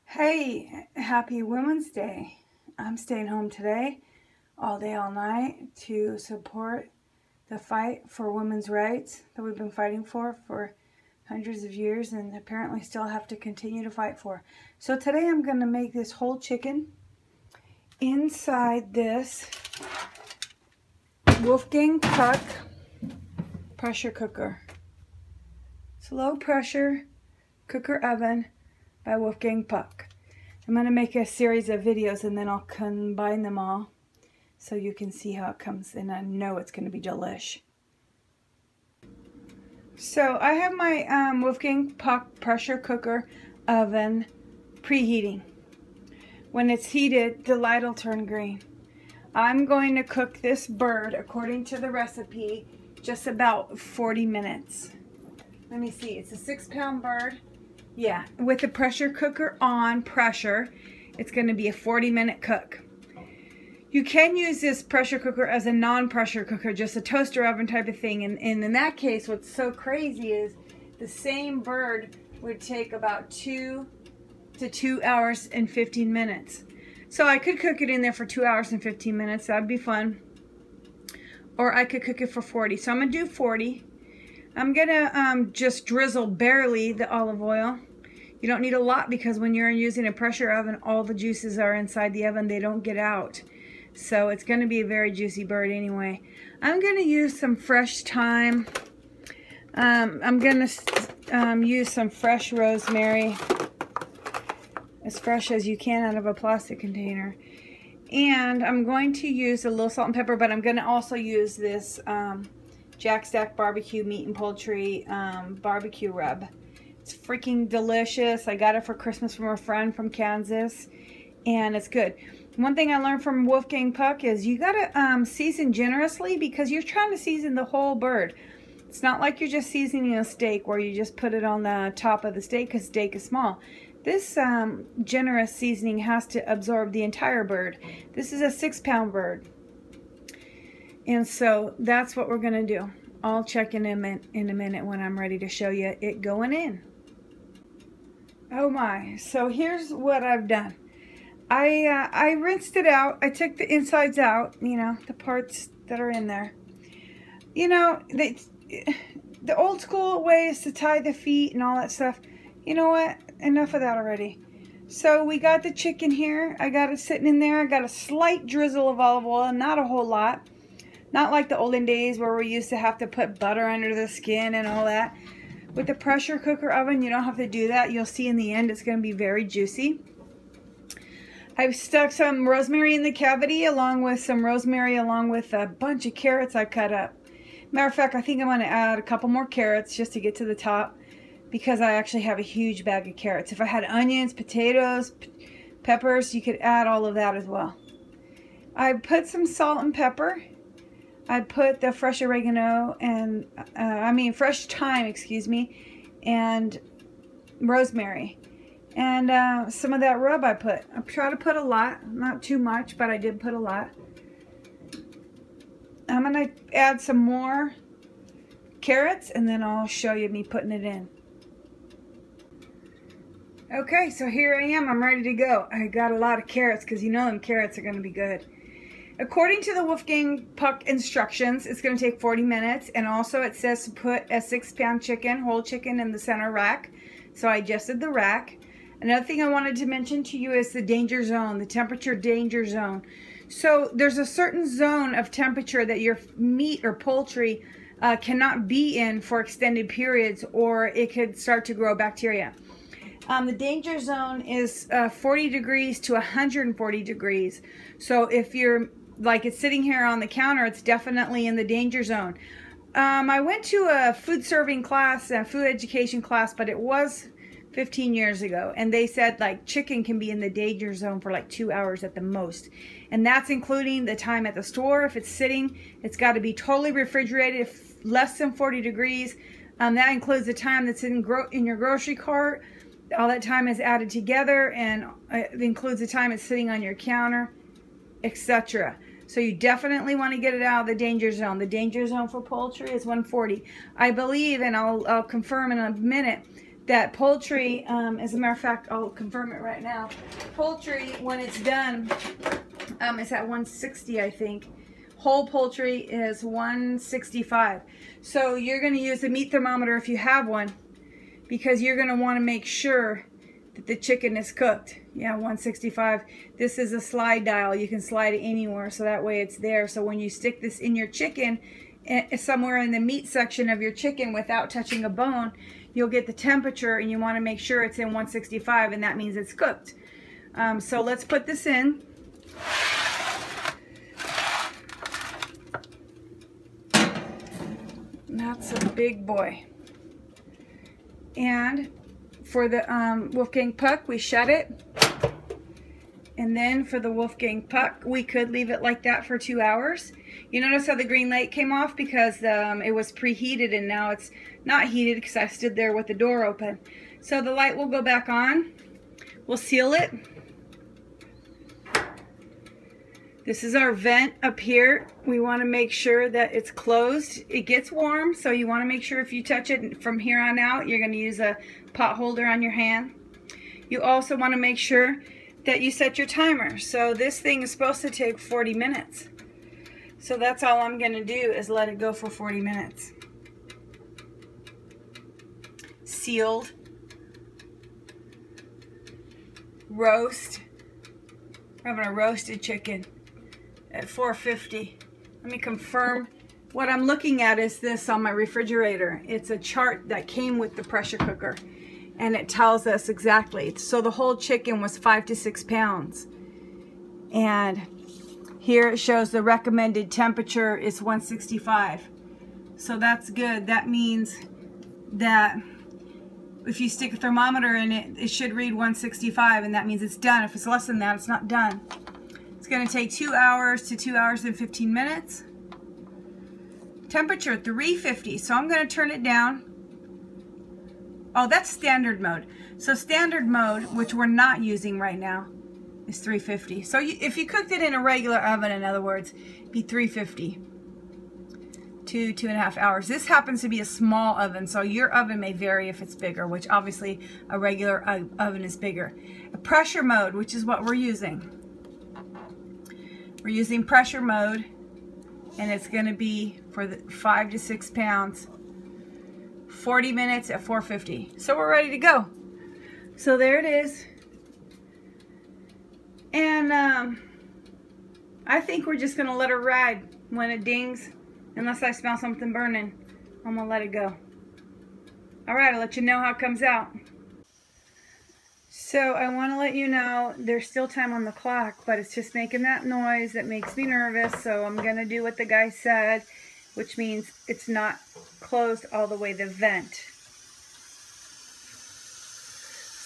Hey, happy Women's Day. I'm staying home today, all day, all night, to support the fight for women's rights that we've been fighting for hundreds of years and apparently still have to continue to fight for. So today I'm going to make this whole chicken inside this Wolfgang Puck pressure cooker. Slow pressure cooker oven by Wolfgang Puck. I'm going to make a series of videos and then I'll combine them all so you can see how it comes, and I know it's going to be delish. So I have my Wolfgang Puck pressure cooker oven preheating. When it's heated, the light will turn green. I'm going to cook this bird, according to the recipe, just about 40 minutes. Let me see, it's a 6-pound bird. Yeah, with the pressure cooker on pressure, it's going to be a 40-minute cook. You can use this pressure cooker as a non-pressure cooker, just a toaster oven type of thing. And in that case, what's so crazy is the same bird would take about 2 to 2 hours and 15 minutes. So I could cook it in there for 2 hours and 15 minutes. That'd be fun. Or I could cook it for 40. So I'm going to do 40. I'm going to just drizzle barely the olive oil. You don't need a lot because when you're using a pressure oven, all the juices are inside the oven. They don't get out. So it's going to be a very juicy bird anyway. I'm going to use some fresh thyme. I'm going to use some fresh rosemary. As fresh as you can out of a plastic container. And I'm going to use a little salt and pepper, but I'm going to also use this Jack Stack barbecue meat and poultry barbecue rub. It's freaking delicious. I got it for Christmas from a friend from Kansas, and it's good. One thing I learned from Wolfgang Puck is you gotta season generously because you're trying to season the whole bird. It's not like you're just seasoning a steak where you just put it on the top of the steak because steak is small. This generous seasoning has to absorb the entire bird. This is a 6-pound bird. And so that's what we're going to do. I'll check in a minute when I'm ready to show you it going in. Oh my. So here's what I've done. I rinsed it out. I took the insides out, you know, the parts that are in there. You know, the old school way is to tie the feet and all that stuff. You know what? Enough of that already. So we got the chicken here. I got it sitting in there. I got a slight drizzle of olive oil, not a whole lot. Not like the olden days where we used to have to put butter under the skin and all that. With the pressure cooker oven, you don't have to do that. You'll see in the end it's going to be very juicy. I've stuck some rosemary in the cavity along with a bunch of carrots I cut up. Matter of fact, I think I'm going to add a couple more carrots just to get to the top, because I actually have a huge bag of carrots. If I had onions, potatoes, peppers, you could add all of that as well. I put some salt and pepper. I put the fresh oregano and, fresh thyme, excuse me, and rosemary. And some of that rub I put. I try to put a lot, not too much, but I did put a lot. I'm going to add some more carrots and then I'll show you me putting it in. Okay, so here I am. I'm ready to go. I got a lot of carrots because you know them carrots are going to be good. According to the Wolfgang Puck instructions, it's going to take 40 minutes. And also it says to put a 6-pound chicken, whole chicken, in the center rack. So I adjusted the rack. Another thing I wanted to mention to you is the danger zone, the temperature danger zone. So there's a certain zone of temperature that your meat or poultry cannot be in for extended periods, or it could start to grow bacteria. The danger zone is 40 degrees to 140 degrees. So if you're, like, it's sitting here on the counter, it's definitely in the danger zone. I went to a food serving class, a food education class, but it was 15 years ago. And they said, like, chicken can be in the danger zone for like 2 hours at the most. And that's including the time at the store. If it's sitting, it's got to be totally refrigerated, if less than 40 degrees. That includes the time that's in your grocery cart. All that time is added together, and it includes the time it's sitting on your counter, etc. So you definitely want to get it out of the danger zone. The danger zone for poultry is 140. I believe, and I'll confirm in a minute, that poultry, as a matter of fact, I'll confirm it right now. Poultry, when it's done, it's at 160, I think. Whole poultry is 165. So you're going to use a meat thermometer if you have one, because you're going to want to make sure that the chicken is cooked. Yeah, 165. This is a slide dial. You can slide it anywhere, so that way it's there. So when you stick this in your chicken, somewhere in the meat section of your chicken without touching a bone, you'll get the temperature, and you want to make sure it's in 165, and that means it's cooked. So let's put this in. That's a big boy. And for the Wolfgang Puck, we shut it. And then for the Wolfgang Puck, we could leave it like that for 2 hours. You notice how the green light came off because it was preheated, and now it's not heated because I stood there with the door open. So the light will go back on. We'll seal it. This is our vent up here. We want to make sure that it's closed. It gets warm, so you want to make sure if you touch it from here on out, you're going to use a pot holder on your hand. You also want to make sure that you set your timer. So this thing is supposed to take 40 minutes. So that's all I'm going to do is let it go for 40 minutes. Sealed. Roast. We're having a roasted chicken at 450. Let me confirm. What I'm looking at is this on my refrigerator. It's a chart that came with the pressure cooker, and it tells us exactly. So the whole chicken was 5 to 6 pounds. And here it shows the recommended temperature is 165. So that's good. That means that if you stick a thermometer in it, it should read 165, and that means it's done. If it's less than that, it's not done. It's going to take 2 hours to 2 hours and 15 minutes. Temperature 350. So I'm going to turn it down. Oh, that's standard mode. So standard mode, which we're not using right now, is 350. So if you cooked it in a regular oven, in other words, it'd be 350. 2.5 hours. This happens to be a small oven, so your oven may vary if it's bigger, which obviously a regular oven is bigger. A pressure mode, which is what we're using. We're using pressure mode, and it's going to be for the 5 to 6 pounds, 40 minutes at 450. So we're ready to go. So there it is. And I think we're just going to let it ride. When it dings, unless I smell something burning, I'm going to let it go. Alright, I'll let you know how it comes out. So I want to let you know there's still time on the clock, but it's just making that noise that makes me nervous. So I'm going to do what the guy said, which means it's not closed all the way, the vent.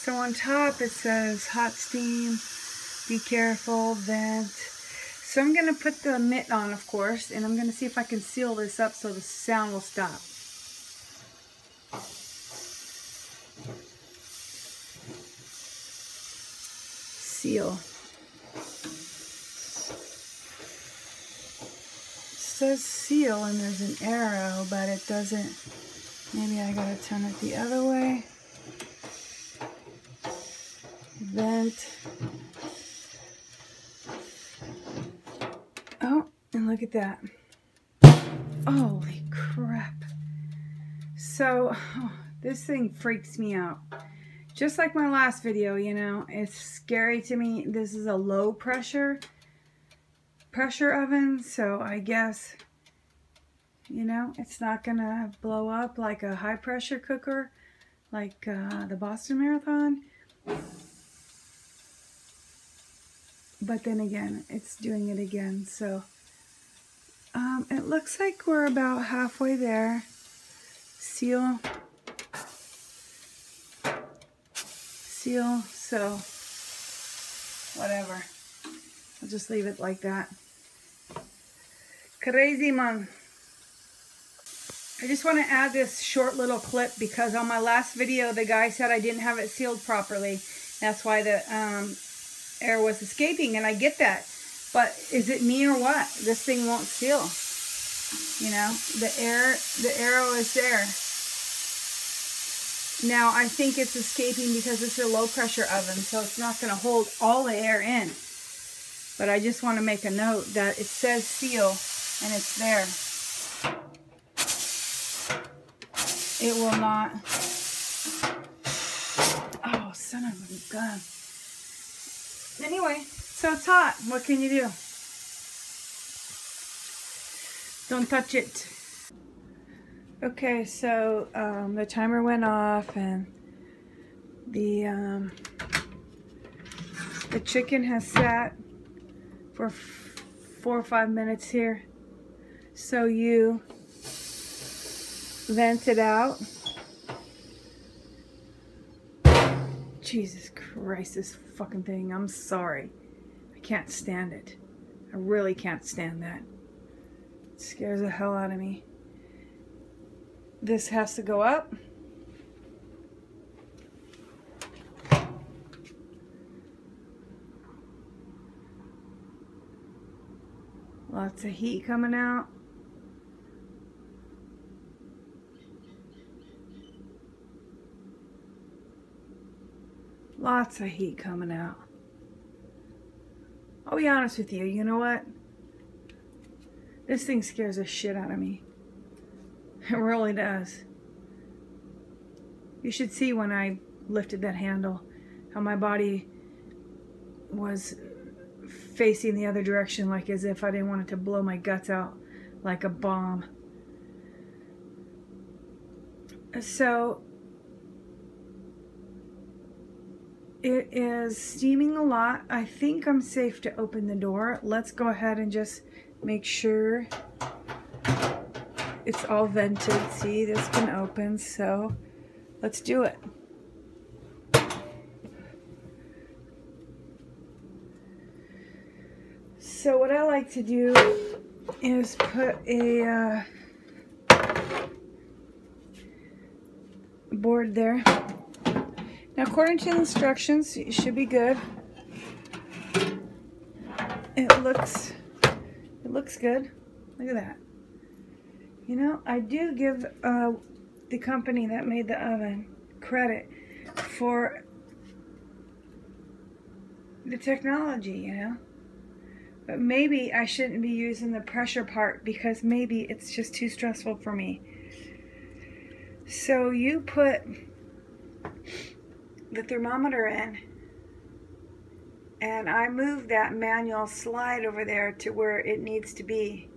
So on top it says hot steam, be careful, vent. So I'm going to put the mitt on, of course, and I'm going to see if I can seal this up so the sound will stop. Seal. It says seal and there's an arrow, but it doesn't. Maybe I gotta turn it the other way. Vent. Oh, and look at that. Holy crap. So, this thing freaks me out. Just like my last video, you know, it's scary to me. This is a low pressure oven, so I guess, you know, it's not gonna blow up like a high pressure cooker, like the Boston Marathon. But then again, it's doing it again, so it looks like we're about halfway there. Seal. So whatever, I'll just leave it like that. Crazy man. I just want to add this short little clip because on my last video the guy said I didn't have it sealed properly. That's why the air was escaping, and I get that, but is it me or what? This thing won't seal. You know, the arrow is there. Now I think it's escaping because it's a low pressure oven, so it's not going to hold all the air in. But I just want to make a note that it says seal and it's there. It will not. Oh, son of a gun. Anyway, so it's hot. What can you do? Don't touch it. Okay, so the timer went off and the chicken has sat for 4 or 5 minutes here. So you vent it out. Jesus Christ, this fucking thing. I'm sorry. I can't stand it. I really can't stand that. It scares the hell out of me. This has to go up. Lots of heat coming out. Lots of heat coming out. I'll be honest with you, you know what? This thing scares the shit out of me. It really does. You should see when I lifted that handle, how my body was facing the other direction, like as if I didn't want it to blow my guts out like a bomb. So it is steaming a lot. I think I'm safe to open the door. Let's go ahead and just make sure it's all vented. See, this can open, so let's do it. So what I like to do is put a board there. Now, according to the instructions, it should be good. It looks good. Look at that. You know, I do give the company that made the oven credit for the technology, you know. But maybe I shouldn't be using the pressure part because maybe it's just too stressful for me. So you put the thermometer in, and I move that manual slide over there to where it needs to be.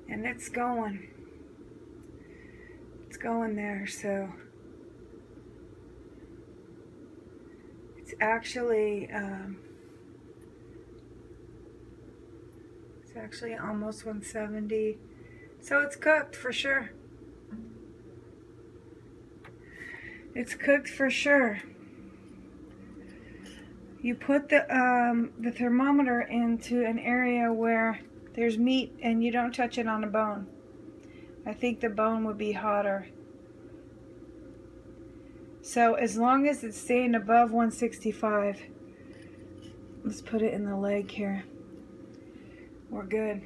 And it's going. It's going there, so it's actually almost 170. So it's cooked for sure. It's cooked for sure. You put the thermometer into an area where there's meat and you don't touch it on a bone. I think the bone would be hotter. So as long as it's staying above 165, let's put it in the leg here. We're good.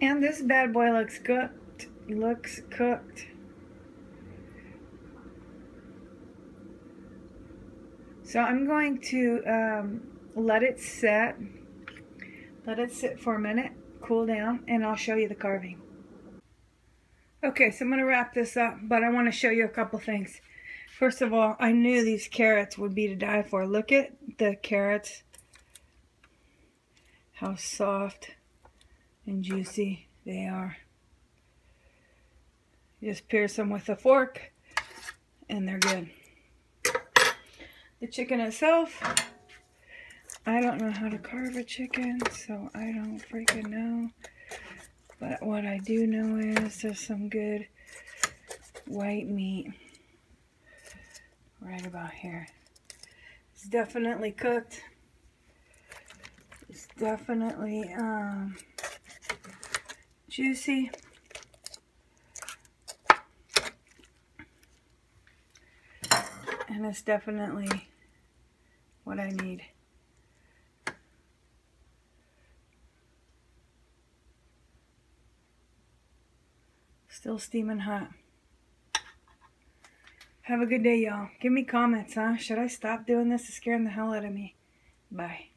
And this bad boy looks cooked. Looks cooked. So I'm going to let it set. Let it sit for a minute, cool down, and I'll show you the carving. Okay, so I'm going to wrap this up, but I want to show you a couple things. First of all, I knew these carrots would be to die for. Look at the carrots. How soft and juicy they are. You just pierce them with a fork and they're good. The chicken itself, I don't know how to carve a chicken, so I don't freaking know. But what I do know is there's some good white meat right about here. It's definitely cooked. It's definitely juicy. And it's definitely what I need. Still steaming hot. Have a good day, y'all. Give me comments, huh? Should I stop doing this? It's scaring the hell out of me. Bye.